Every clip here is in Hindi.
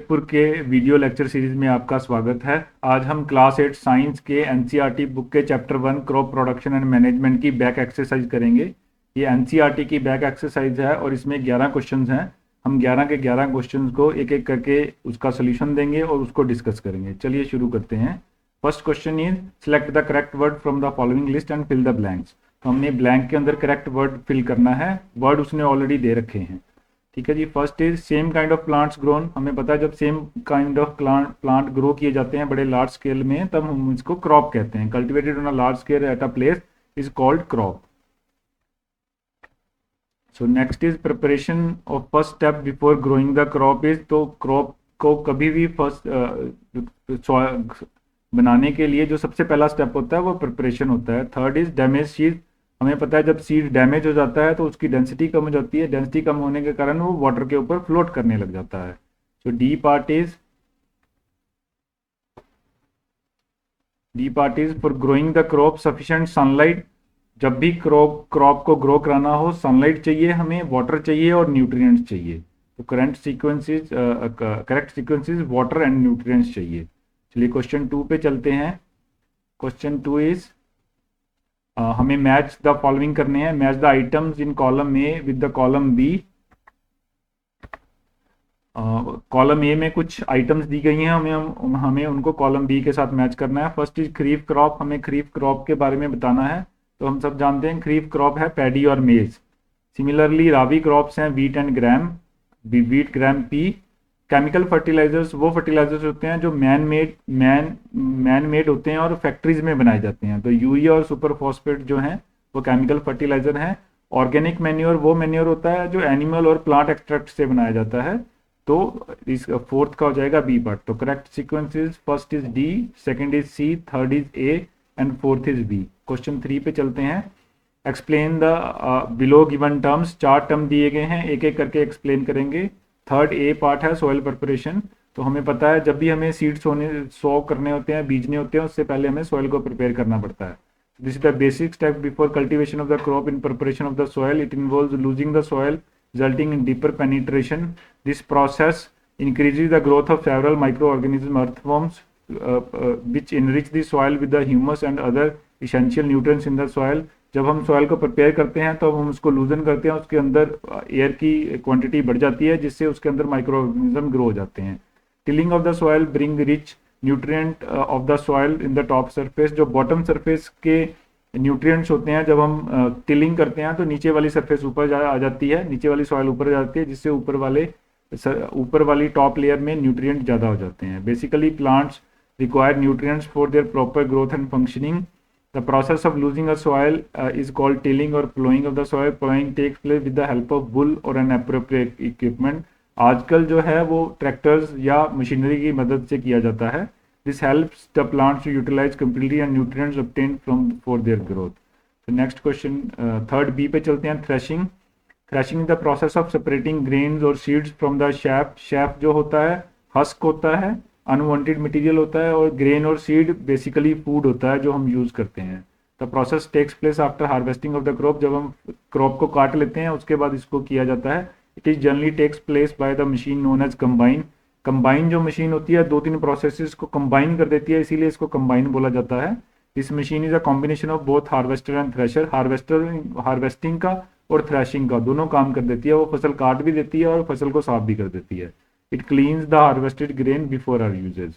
जयपुर के वीडियो लेक्चर सीरीज में आपका स्वागत है। आज हम क्लास 8 साइंस के एनसीईआरटी बुक के chapter 1 crop production and management की बैक एक्सरसाइज करेंगे। ये एनसीईआरटी की बैक एक्सरसाइज है और इसमें 11 क्वेश्चंस हैं। हम 11 के 11 क्वेश्चंस को एक एक करके उसका सोल्यूशन देंगे और उसको डिस्कस करेंगे। चलिए शुरू करते हैं। First question is select the correct word from the following list and fill the blanks. तो हमने ब्लैंक के अंदर करेक्ट वर्ड फिल करना है। वर्ड उसने ऑलरेडी दे रखे हैं। ठीक है जी। First is same kind of plants grown. हमें पता है जब same kind of plant grow किए जाते हैं बड़े लार्ज स्केल में तब हम इसको क्रॉप कहते हैं। Cultivated on a large scale at a place is called crop. So next is preparation of first step before growing the crop is. तो क्रॉप को कभी भी फर्स्ट बनाने के लिए जो सबसे पहला स्टेप होता है वो प्रिपरेशन होता है। Third is damage seed. हमें पता है जब सीड डैमेज हो जाता है तो उसकी डेंसिटी कम हो जाती है। डेंसिटी कम होने के कारण वो वाटर के ऊपर फ्लोट करने लग जाता है। So the part is for growing the crop sufficient sunlight. जब भी क्रॉप को ग्रो कराना हो सनलाइट चाहिए, हमें वाटर चाहिए और न्यूट्रिएंट्स चाहिए। तो correct sequence is water and nutrients चाहिए। चलिए क्वेश्चन 2 पे चलते हैं। क्वेश्चन 2 इज हमें मैच द फॉलोइंग करने हैं। Match the items in column A with the column B. Column A में कुछ आइटम्स दी गई हैं, हमें उनको कॉलम बी के साथ मैच करना है। First is kharif crop. हमें खरीफ क्रॉप के बारे में बताना है। तो हम सब जानते हैं खरीफ क्रॉप है पैडी और मेज। सिमिलरली राबी क्रॉप्स हैं wheat and gram, wheat gram pea. Chemical fertilizers वो फर्टिलाइजर्स होते हैं जो मैन मेड होते हैं और फैक्ट्रीज में बनाए जाते हैं। तो यूरिया और सुपर फॉस्फेट जो हैं वो केमिकल फर्टिलाइजर हैं। ऑर्गेनिक मैन्योर वो मैन्योर होता है जो एनिमल और प्लांट एक्सट्रैक्ट से बनाया जाता है। तो इस फोर्थ का हो जाएगा बी पार्ट। तो correct sequence is first is D, second is C, third is A and fourth is B. Question 3 पे चलते हैं। Explain the below given terms. 4 term दिए गए हैं, एक एक करके एक्सप्लेन करेंगे। थर्ड ए पार्ट है सॉइल प्रिपरेशन। तो हमें पता है जब भी हमें सीड्स सो करने होते हैं, बीजने होते हैं, उससे पहले हमें सॉइल को प्रिपेयर करना पड़ता है। This is the basic step before cultivation of the crop in preparation of the soil. It involves losing the soil resulting in deeper penetration. This process increases the growth of several microorganisms, earthworms, which enrich the soil with the humus and other essential nutrients in the soil. जब हम सॉइल को प्रिपेयर करते हैं तो हम उसको लूजन करते हैं, उसके अंदर एयर की क्वांटिटी बढ़ जाती है जिससे उसके अंदर माइक्रो ग्रो हो जाते हैं। Tilling of the soil bring rich nutrient of the soil in the top surface. जो बॉटम सरफेस के न्यूट्रिएंट्स होते हैं जब हम टिलिंग करते हैं तो नीचे वाली सरफेस ऊपर आ जाती है, नीचे वाली सॉइल ऊपर आ जाती है, जिससे ऊपर वाली टॉप लेयर में न्यूट्रिएंट ज़्यादा हो जाते हैं। Basically plants require nutrients for their proper growth and functioning. The process of losing a soil is called tilling or ploughing of the soil. Ploughing takes place with the help of bull or an appropriate equipment. आजकल जो है वो ट्रैक्टर्स या मशीनरी की मदद से किया जाता है। This helps the plants to utilize completely and nutrients obtained for their growth. So next question, third B पे चलते हैं। Threshing. Threshing is the process of separating grains or seeds from the chaff. Chaff जो होता है husk होता है, unwanted material होता है, और grain और seed basically food होता है जो हम use करते हैं। The process takes place after harvesting of the crop. जब हम crop को काट लेते हैं उसके बाद इसको किया जाता है। It is generally takes place by the machine known as combine. Combine जो मशीन होती है 2-3 प्रोसेसेस को कंबाइन कर देती है, इसीलिए इसको कंबाइन बोला जाता है। This machine is a combination of both harvester and thresher. Harvesting का और थ्रेशिंग का दोनों काम कर देती है। वो फसल काट भी देती है और फसल को साफ भी कर देती है। It cleans the harvested grain before our uses.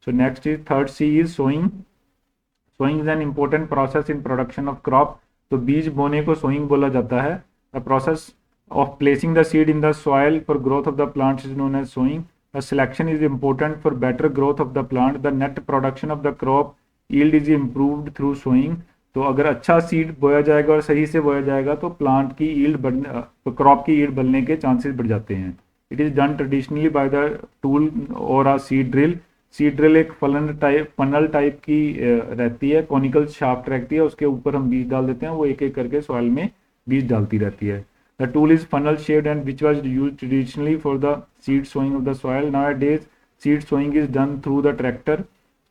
So next is third C is sowing. Sowing is an important process in production of crop. तो बीज बोने को सोइंग बोला जाता है। The process of placing the seed in the soil for growth of the plants is known as sowing. The selection is important for better growth of the plant. The net production of the crop yield is improved through sowing. तो अगर अच्छा सीड बोया जाएगा और सही से बोया जाएगा तो प्लांट की क्रॉप की ईल्ड बढ़ने के चांसेस बढ़ जाते हैं। It is done traditionally by the tool or a seed drill. Seed drill एक फनल टाइप की रहती है, कॉनिकल शाफ्ट रहती है, उसके ऊपर हम बीज डाल देते हैं, वो एक एक करके सॉइल में बीज डालती रहती है। The tool is funnel shaped and which was used traditionally for the seed sowing of the soil. Nowadays, seed sowing is done through the tractor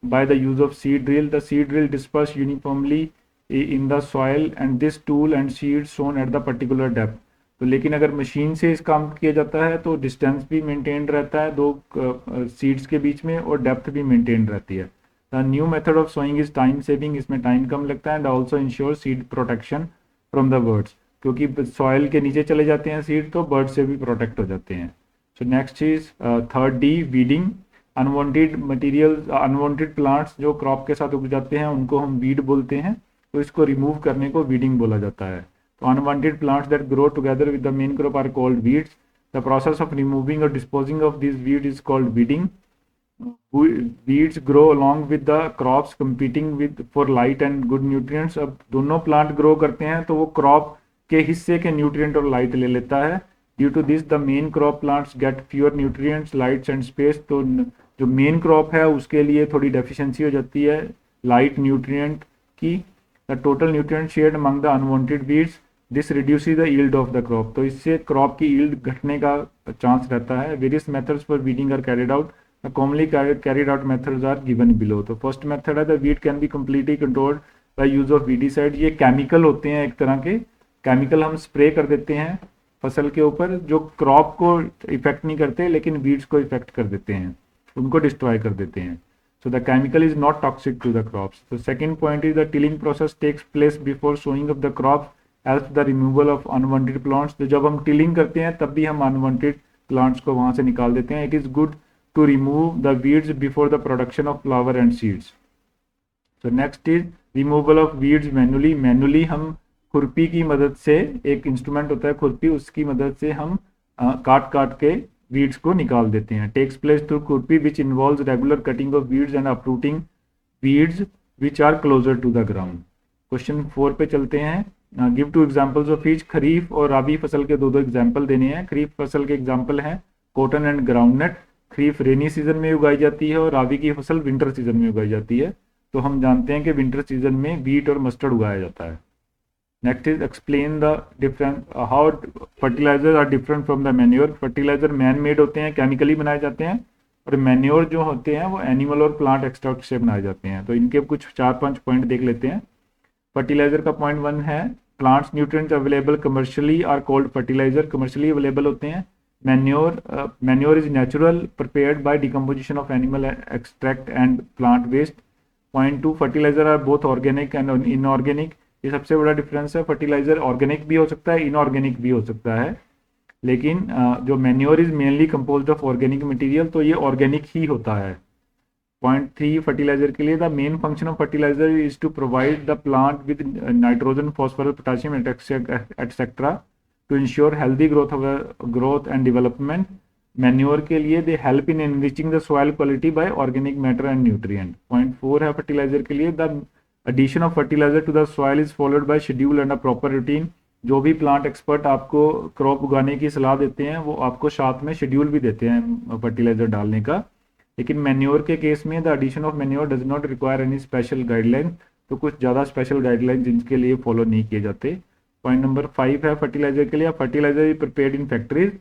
by the use of seed drill. The seed drill disperse uniformly in the soil and this tool and seed sown at the particular depth. तो लेकिन अगर मशीन से इस काम किया जाता है तो डिस्टेंस भी मेंटेन रहता है दो सीड्स के बीच में, और डेप्थ भी मेंटेन रहती है। The new method of sowing is time saving, इसमें टाइम कम लगता है, and also ensure seed protection from the birds, क्योंकि सॉइल के नीचे चले जाते हैं सीड तो बर्ड से भी प्रोटेक्ट हो जाते हैं। सो next is third D, weeding. Unwanted material, unwanted plants जो क्रॉप के साथ उग जाते हैं उनको हम वीड बोलते हैं, तो इसको रिमूव करने को वीडिंग बोला जाता है। तो unwanted plants that grow together with the main crop are called weeds. The process of removing or disposing of this weed is called weeding. Weeds grow along with the crops competing with for light and good nutrients। अब दोनों प्लांट ग्रो करते हैं तो वो क्रॉप के हिस्से के न्यूट्रिएंट और लाइट ले लेता है। Due to this the main crop plants get fewer nutrients, lights and space. तो जो मेन क्रॉप है उसके लिए थोड़ी डेफिशिएंसी हो जाती है लाइट न्यूट्रिएंट की। The total nutrient shared among the unwanted weeds, this reduces the yield of the crop. तो इससे क्रॉप की यील्ड घटने का चांस रहता है। Various methods for weeding are carried out. The commonly carried out methods are given below। तो फर्स्ट मेथड है the weed can be completely controlled by use of weedicide। ये केमिकल होते हैं, एक तरह के केमिकल हम स्प्रे कर देते हैं फसल के ऊपर जो क्रॉप को इफेक्ट नहीं करते लेकिन वीड्स को इफेक्ट कर देते हैं, उनको डिस्ट्रॉय कर देते हैं। So the chemical is not toxic to the crops. The second point is the tilling process takes place before sowing of the crop help the removal of unwanted plants. तो जब हम टिलिंग करते हैं तब भी हम अनवांटेड प्लांट्स को वहां से निकाल देते हैं। It is good to remove the weeds before the production of flower and seeds। So next is removal of weeds manually। manually हम खुरपी की मदद से, एक इंस्ट्रूमेंट होता है खुरपी, उसकी मदद से हम काट काट के weeds को निकाल देते हैं। takes place through खुरपी which involves regular cutting of weeds and uprooting weeds which are closer to the ground। Question 4 पे चलते हैं। Give two examples of each. Kharif और राबी फसल के दो एग्जांपल देने हैं। खरीफ फसल के एग्जांपल हैं cotton and groundnut. Kharif rainy season में उगाई जाती है और राबी की फसल विंटर सीजन में उगाई जाती है। तो हम जानते हैं कि विंटर सीजन में वीट और मस्टर्ड उगाया जाता है। Next is explain the difference how fertilizer are different from the manure. Fertilizer man made होते हैं, केमिकली बनाए जाते हैं, और मैन्योर जो होते हैं वो एनिमल और प्लांट एक्सट्रैक्ट से बनाए जाते हैं। तो इनके कुछ 4-5 पॉइंट देख लेते हैं। फर्टिलाइजर का पॉइंट 1 है plants nutrients available commercially are called fertilizer. Commercially available होते हैं। Manure is natural, prepared by decomposition of animal extract and plant waste। Point 2, fertilizer are both organic and inorganic। ये सबसे बड़ा डिफरेंस है। फर्टिलाइजर ऑर्गेनिक भी हो सकता है, इनऑर्गेनिक भी हो सकता है, लेकिन जो manure is mainly composed of organic material, तो ये ऑर्गेनिक ही होता है। पॉइंट 3 फर्टिलाइजर के लिए the main function of fertilizer is to provide the plant with nitrogen, phosphorus, potassium etcetera to ensure healthy growth and development। Manure के लिए they help in enriching the soil quality by organic matter and nutrient. Point 4 है फर्टिलाइजर के लिए the addition of fertilizer to the soil is followed by schedule and a proper routine. जो भी प्लांट एक्सपर्ट आपको क्रॉप उगाने की सलाह देते हैं वो आपको साथ में शेड्यूल भी देते हैं फर्टिलाइजर डालने का। लेकिन मैन्योर के केस में the addition of manure does not require any special guideline. तो कुछ ज़्यादा स्पेशल गाइडलाइन जिनके लिए फॉलो नहीं किए जाते। पॉइंट नंबर 5 है फर्टिलाइजर के लिए fertilizer is prepared in factories.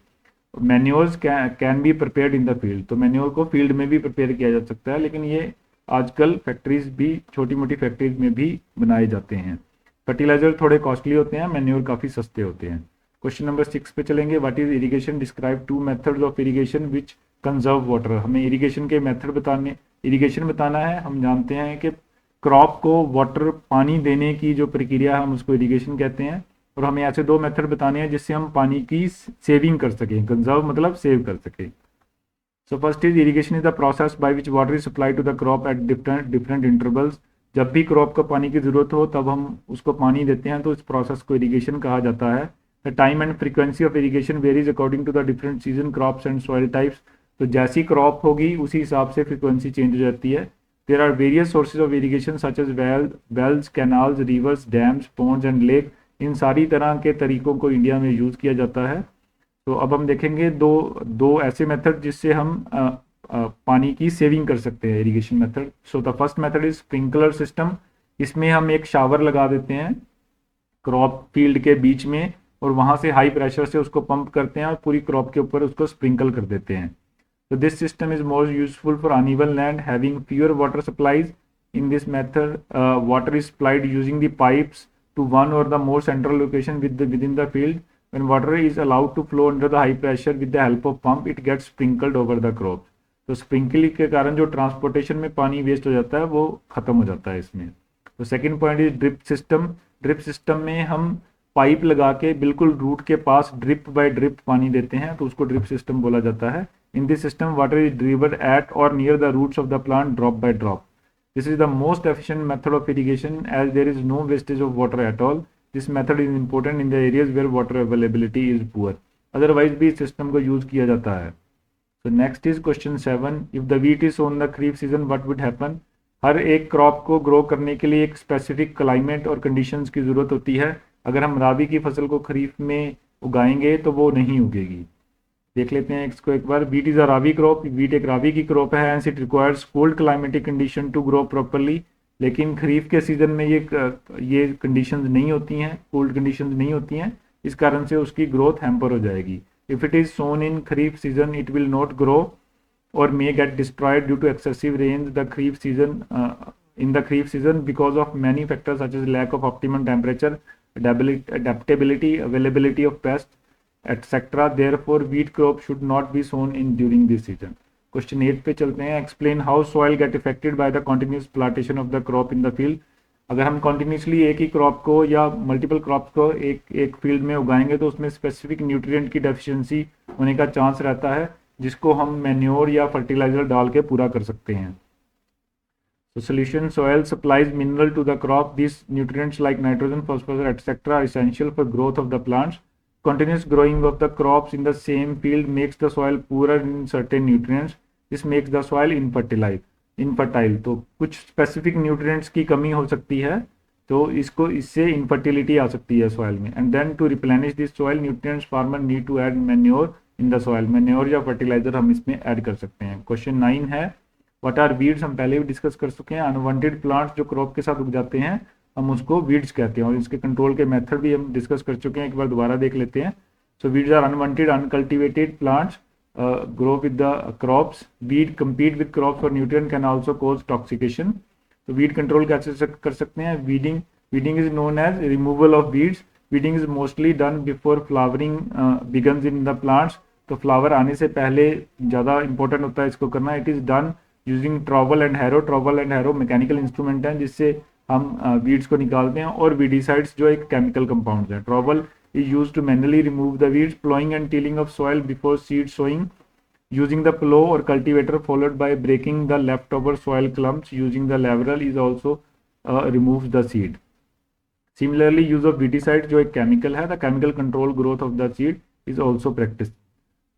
Manures can be prepared in the field. तो मैन्योर को फील्ड में भी प्रिपेयर किया जा सकता है, लेकिन ये आजकल फैक्ट्रीज भी, छोटी मोटी फैक्ट्रीज में भी बनाए जाते हैं। फर्टिलाइजर थोड़े कॉस्टली होते हैं, मैन्योर काफ़ी सस्ते होते हैं। क्वेश्चन नंबर 6 पे चलेंगे। What is irrigation? Describe 2 methods of irrigation which conserve water. हमें इरिगेशन के मेथड बताना है। हम जानते हैं कि क्रॉप को वाटर, पानी देने की जो प्रक्रिया है हम उसको इरिगेशन कहते हैं, और हमें ऐसे 2 मेथड बताने हैं जिससे हम पानी की सेविंग कर सकें। कंजर्व मतलब सेव कर सकें। So first is irrigation is the process by which water is supply to the crop at different intervals. जब भी क्रॉप को पानी की जरूरत हो तब हम उसको पानी देते हैं, तो इस प्रोसेस को इरिगेशन कहा जाता है। The time and frequency of irrigation varies according to the different season, crops and soil types. तो जैसी क्रॉप होगी उसी हिसाब से फ्रीक्वेंसी चेंज हो जाती है। There are various sources of irrigation such as wells, canals, rivers, dams, ponds and lake। इन सारी तरह के तरीकों को इंडिया में यूज़ किया जाता है। तो अब हम देखेंगे दो ऐसे मेथड जिससे हम पानी की सेविंग कर सकते हैं, irrigation method. So the first method is sprinkler system. इसमें हम एक शावर लगा देते हैं क्रॉप फील्ड के बीच में, और वहाँ से हाई प्रेशर से उसको पंप करते हैं और पूरी क्रॉप के ऊपर उसको स्प्रिंकल कर देते हैं। So this system is more useful for uneven land having fewer water supplies। In this method, water is supplied using the pipes to one or the more central location within the field। When water is allowed to flow under the high pressure with the help of pump, it gets sprinkled over the crops. तो स्प्रिंकलिंग के कारण जो ट्रांसपोर्टेशन में पानी वेस्ट हो जाता है वो खत्म हो जाता है इसमें। तो second point is drip system. Drip system में हम पाइप लगा के बिल्कुल रूट के पास ड्रिप बाय ड्रिप पानी देते हैं, तो उसको ड्रिप सिस्टम बोला जाता है। In this system water is delivered at or near the roots of the plant drop by drop. This is the most efficient method of irrigation as there is no wastage of water at all. This method is important in the areas where water availability is poor. Otherwise भी इस सिस्टम को यूज किया जाता है। So next is question 7. If the wheat is sown in the kharif season, what would happen? हर एक क्रॉप को ग्रो करने के लिए एक स्पेसिफिक क्लाइमेट और कंडीशंस की ज़रूरत होती है। अगर हम राबी की फसल को खरीफ में उगाएंगे तो वो नहीं उगेगी। देख लेते हैं इसको एक बार। Wheat is a rabi crop. Wheat एक राबी की क्रॉप है and it requires cold climatic condition to grow properly. लेकिन खरीफ के सीज़न में ये कंडीशंस नहीं होती हैं, कोल्ड कंडीशंस नहीं होती हैं, इस कारण से उसकी ग्रोथ हैम्पर हो जाएगी। If it is sown in Kharif season, it will not grow or may get destroyed due to excessive rains in the Kharif season because of many factors such as lack of optimum temperature, adaptability, availability of pests, etc. Therefore, wheat crop should not be sown in during this season. Question 8 पे चलते हैं। Explain how soil get affected by the continuous plantation of the crop in the field. अगर हम कॉन्टिन्यूसली एक ही क्रॉप को या मल्टीपल क्रॉप को एक फील्ड में उगाएंगे तो उसमें स्पेसिफिक न्यूट्रिएंट की डेफिशिएंसी होने का चांस रहता है, जिसको हम मैन्योर या फर्टिलाइजर डाल के पूरा कर सकते हैं। तो solution, soil supplies mineral to the crop. This nutrients like nitrogen, phosphorus etcetera essential for growth of the plants. Continuous growing of the crops in the same field makes the soil poorer in certain nutrients. This makes the soil infertile. तो कुछ स्पेसिफिक न्यूट्रिएंट्स की कमी हो सकती है, तो इससे इनफर्टिलिटी आ सकती है सॉइल में। And then to replenish this soil nutrients farmer need to add manure in the soil. Manure या फर्टिलाइजर हम इसमें ऐड कर सकते हैं। क्वेश्चन 9 है व्हाट आर वीड्स। हम पहले भी डिस्कस कर चुके हैं। अनवांटेड प्लांट्स जो क्रॉप के साथ उग जाते हैं हम उसको वीड्स कहते हैं, और इसके कंट्रोल के मेथड भी हम डिस्कस कर चुके हैं, एक बार दोबारा देख लेते हैं। So weeds are unwanted uncultivated plants grow with the crops. Weed compete with crops for nutrient, can also cause toxication. तो weed control कैसे कर सकते हैं? Weeding is known as removal of weeds. Weeding is mostly done before flowering begins in the plants. तो फ्लावर आने से पहले ज़्यादा इंपॉर्टेंट होता है इसको करना। It is done using trowel and harrow. Trowel and harrow mechanical instrument हैं जिससे हम वीड्स को निकालते हैं, और वीडिसाइड्स जो एक केमिकल कंपाउंड्स हैं। Trowel is used to manually remove the weeds. Plowing and tilling of soil before seed sowing using the plow or cultivator followed by breaking the leftover soil clumps using the leveler is also removes the seed. Similarly, use of weedicide जो एक chemical है, the chemical control growth of the seed is also practiced.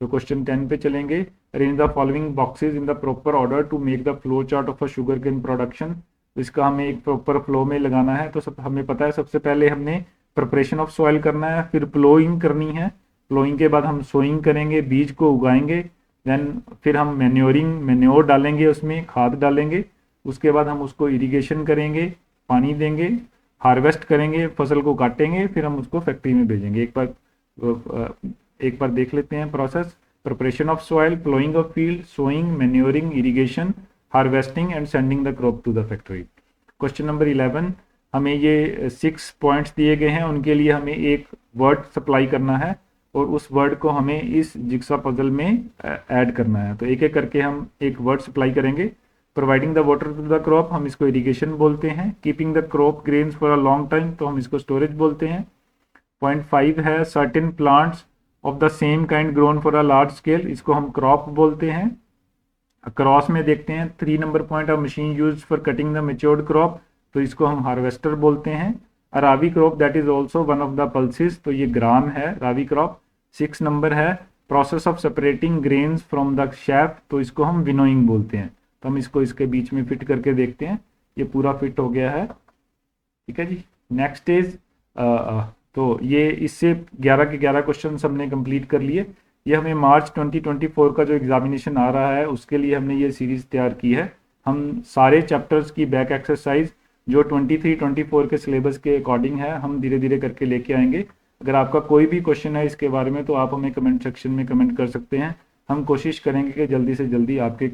तो क्वेश्चन 10 पे चलेंगे। Arrange the following boxes in the proper order to make the flow chart of a sugarcane production. इसका हमें एक प्रॉपर फ्लो में लगाना है। तो हमें पता है सबसे पहले हमने प्रिपरेशन ऑफ सॉइल करना है, फिर प्लोइंग करनी है। प्लोइंग के बाद हम सोइंग करेंगे, बीज को उगाएंगे, देन फिर हम मैन्योर डालेंगे, उसमें खाद डालेंगे। उसके बाद हम उसको इरिगेशन करेंगे, पानी देंगे, हार्वेस्ट करेंगे, फसल को काटेंगे, फिर हम उसको फैक्ट्री में भेजेंगे। एक बार देख लेते हैं process. Preparation of soil, ploughing of field, sowing, manuring, irrigation, harvesting and sending the crop to the factory. Question number 11, हमें ये 6 पॉइंट्स दिए गए हैं, उनके लिए हमें एक वर्ड सप्लाई करना है और उस वर्ड को हमें इस जिक्सा पजल में ऐड करना है। तो एक एक करके हम एक वर्ड सप्लाई करेंगे। Providing the water to the crop, हम इसको इरिगेशन बोलते हैं। Keeping the crop grains for a long time, तो हम इसको स्टोरेज बोलते हैं। पॉइंट 5 है certain plants of the same kind grown for a large scale, इसको हम क्रॉप बोलते हैं। क्रॉस में देखते हैं 3 number point, a machine use for cutting the matured crop, तो इसको हम हार्वेस्टर बोलते हैं। A rabi crop that is also one of the pulses, तो ये ग्राम है रावी क्रॉप। 6 नंबर है process of separating grains from the chaff, तो इसको हम विनोइंग बोलते हैं। तो हम इसको इसके बीच में फिट करके देखते हैं, ये पूरा फिट हो गया है। ठीक है जी। नेक्स्ट इज तो ये इससे 11 के 11 क्वेश्चन हमने कंप्लीट कर लिए। ये हमें मार्च 2024 का जो एग्जामिनेशन आ रहा है उसके लिए हमने ये सीरीज तैयार की है। हम सारे चैप्टर्स की बैक एक्सरसाइज जो 23-24 के सिलेबस के अकॉर्डिंग है हम धीरे धीरे करके लेके आएंगे। अगर आपका कोई भी क्वेश्चन है इसके बारे में तो आप हमें कमेंट सेक्शन में कमेंट कर सकते हैं। हम कोशिश करेंगे कि जल्दी से जल्दी आपके